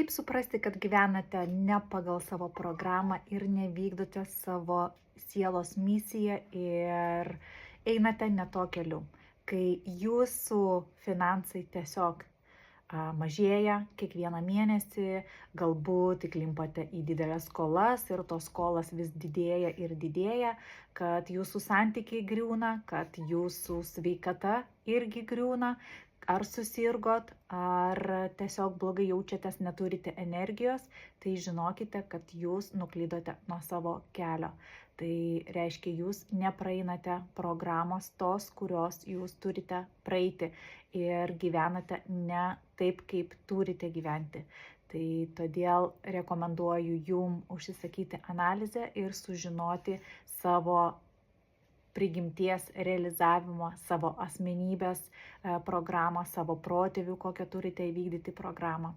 Kaip suprasti, kad gyvenate ne pagal savo programą ir nevykdote savo sielos misiją ir einate ne tuo keliu, kai jūsų finansai tiesiog mažėja kiekvieną mėnesį, galbūt įklimpate į dideles skolas ir tos skolas vis didėja ir didėja, kad jūsų santykiai griūna, kad jūsų sveikata irgi griūna, ar susirgot, ar tiesiog blogai jaučiatės, neturite energijos, tai žinokite, kad jūs nuklydote nuo savo kelio. Tai reiškia, jūs nepraeinate programos tos, kurios jūs turite praeiti ir gyvenate ne taip, kaip turite gyventi. Tai todėl rekomenduoju jum užsisakyti analizę ir sužinoti savo prigimties realizavimo, savo asmenybės programą, savo protėvių, kokią turite įvykdyti programą.